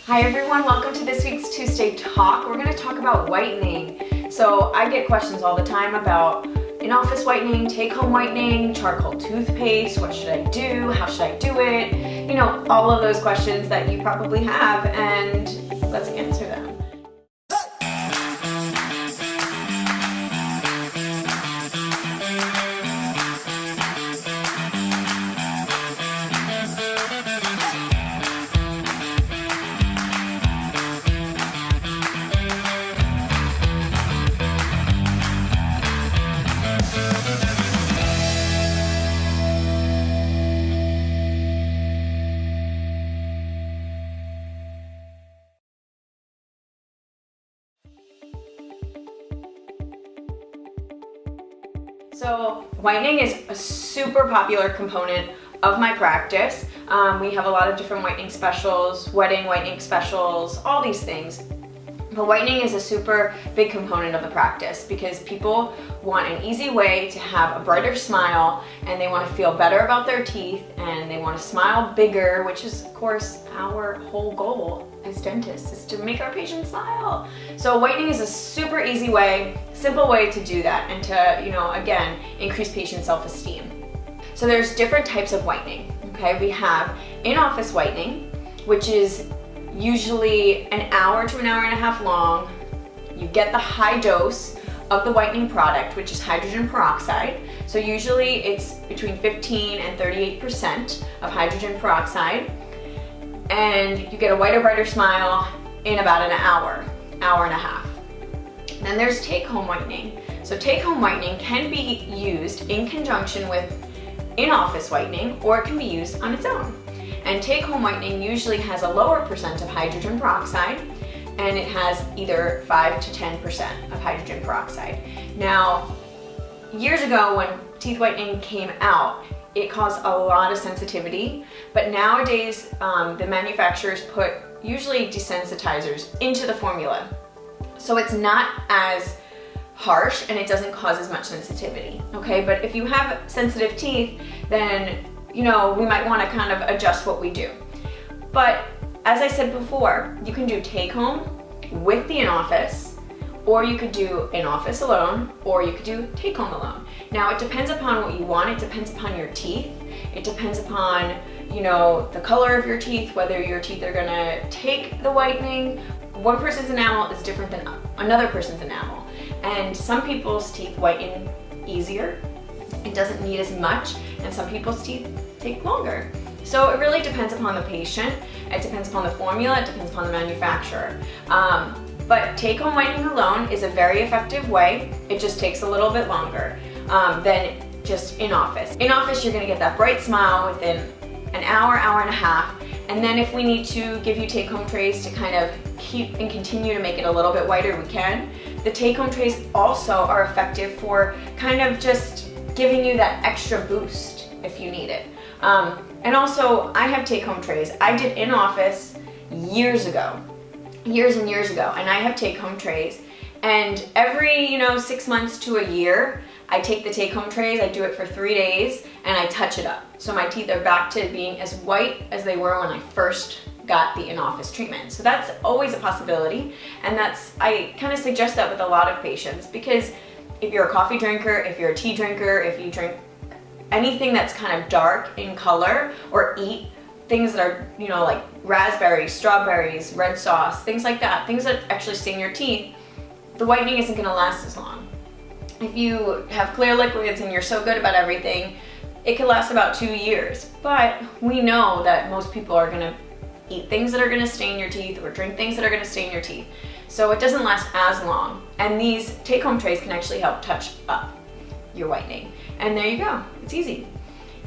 Hi everyone, welcome to this week's Tuesday Talk. We're going to talk about whitening. So I get questions all the time about in-office whitening, take-home whitening, charcoal toothpaste, what should I do, how should I do it? You know, all of those questions that you probably have, and let's answer them. So whitening is a super popular component of my practice. We have a lot of different whitening specials, wedding whitening specials, all these things. But whitening is a super big component of the practice because people want an easy way to have a brighter smile, and they want to feel better about their teeth, and they want to smile bigger, which is of course our whole goal as dentists, is to make our patients smile. So whitening is a super easy way, simple way to do that and to, again, increase patient self-esteem. So there's different types of whitening, okay? We have in-office whitening, which is usually an hour to an hour and a half long. You get the high dose of the whitening product, which is hydrogen peroxide. So usually it's between 15 and 38% of hydrogen peroxide. And you get a whiter, brighter smile in about an hour, hour and a half. Then there's take-home whitening. So take-home whitening can be used in conjunction with in-office whitening, or it can be used on its own. And take-home whitening usually has a lower percent of hydrogen peroxide, and it has either 5 to 10% of hydrogen peroxide. Now, years ago when teeth whitening came out, it caused a lot of sensitivity, but nowadays the manufacturers put usually desensitizers into the formula. So it's not as harsh and it doesn't cause as much sensitivity, okay? But if you have sensitive teeth, then we might want to kind of adjust what we do. But as I said before, you can do take home with the in-office, or you could do in-office alone, or you could do take home alone. Now it depends upon what you want, it depends upon your teeth, it depends upon, the color of your teeth, whether your teeth are gonna take the whitening. One person's enamel is different than another person's enamel, and some people's teeth whiten easier. It doesn't need as much, and some people's teeth take longer. So it really depends upon the patient, it depends upon the formula, it depends upon the manufacturer. But take-home whitening alone is a very effective way. It just takes a little bit longer than just in-office. In-office, you're gonna get that bright smile within an hour, hour and a half, and then if we need to give you take-home trays to kind of keep and continue to make it a little bit whiter, we can. The take-home trays also are effective for kind of just giving you that extra boost if you need it. And also, I have take-home trays. I did in-office years and years ago, and I have take-home trays. And every, 6 months to a year, I take the take-home trays, I do it for 3 days, and I touch it up. So my teeth are back to being as white as they were when I first got the in-office treatment. So that's always a possibility, and I kind of suggest that with a lot of patients, because if you're a coffee drinker, if you're a tea drinker, if you drink anything that's kind of dark in color, or eat things that are, like raspberries, strawberries, red sauce, things like that, things that actually stain your teeth, the whitening isn't gonna last as long. If you have clear liquids and you're so good about everything, it could last about 2 years. But we know that most people are gonna eat things that are gonna stain your teeth or drink things that are gonna stain your teeth. So it doesn't last as long. And these take-home trays can actually help touch up your whitening. And there you go, it's easy.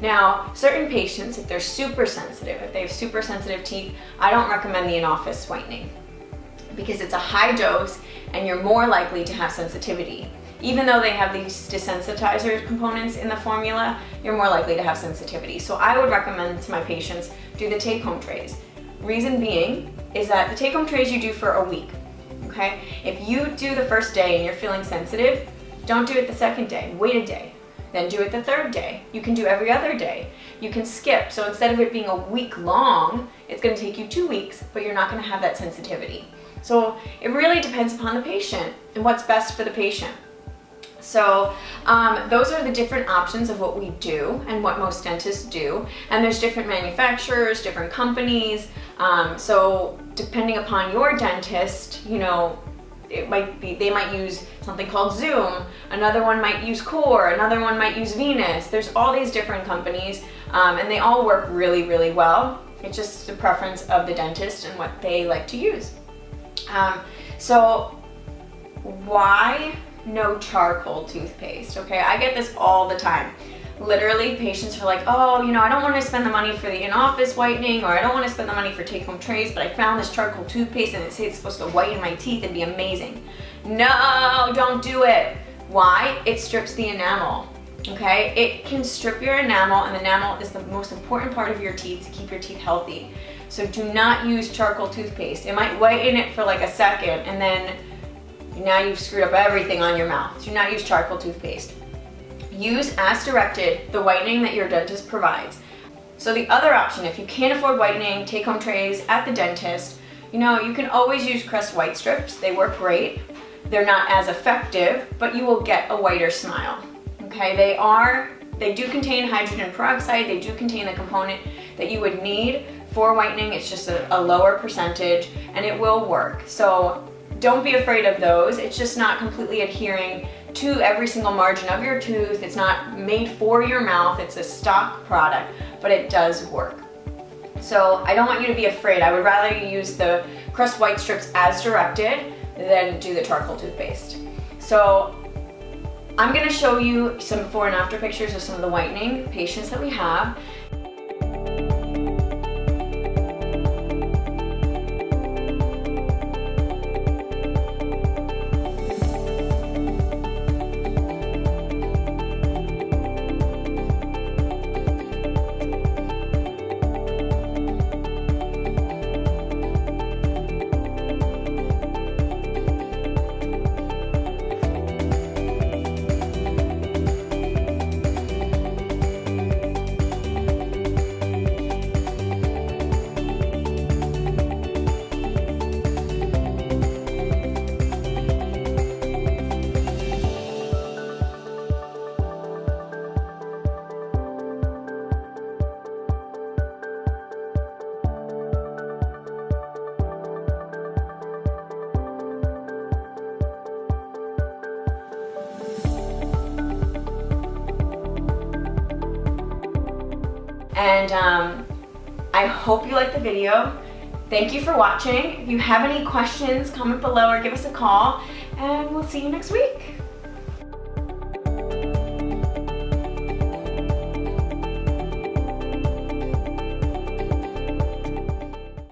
Now, certain patients, if they're super sensitive, if they have super sensitive teeth, I don't recommend the in-office whitening because it's a high dose and you're more likely to have sensitivity. Even though they have these desensitizer components in the formula, you're more likely to have sensitivity. So I would recommend to my patients do the take-home trays. Reason being is that the take-home trays you do for a week, okay? If you do the first day and you're feeling sensitive, don't do it the second day, wait a day. then do it the third day. You can do every other day. You can skip. So instead of it being a week long, it's going to take you 2 weeks, but you're not going to have that sensitivity. So it really depends upon the patient and what's best for the patient. So those are the different options of what we do and what most dentists do. And there's different manufacturers, different companies. So depending upon your dentist, you know, they might use something called Zoom, another one might use Core, another one might use Venus. There's all these different companies, and they all work really, really well. It's just the preference of the dentist and what they like to use. So why no charcoal toothpaste? Okay, I get this all the time. Literally, patients are like, oh, you know, I don't want to spend the money for the in-office whitening, or I don't want to spend the money for take-home trays, but I found this charcoal toothpaste and it says it's supposed to whiten my teeth and be amazing. No, don't do it. Why? It strips the enamel. Okay, it can strip your enamel, and the enamel is the most important part of your teeth to keep your teeth healthy. So do not use charcoal toothpaste. It might whiten it for like a second, and then now you've screwed up everything on your mouth. Do not use charcoal toothpaste. Use as directed the whitening that your dentist provides. So the other option, if you can't afford whitening, take-home trays at the dentist, you know, you can always use Crest white strips. They work great. They're not as effective, but you will get a whiter smile. Okay, they do contain hydrogen peroxide. They do contain the component that you would need for whitening. It's just a lower percentage, and it will work. So don't be afraid of those. It's just not completely adhering to every single margin of your tooth. It's not made for your mouth. It's a stock product, but it does work. So I don't want you to be afraid. I would rather you use the Crest white strips as directed than do the charcoal toothpaste. So I'm going to show you some before and after pictures of some of the whitening patients that we have. And I hope you liked the video. Thank you for watching. If you have any questions, comment below or give us a call, and we'll see you next week.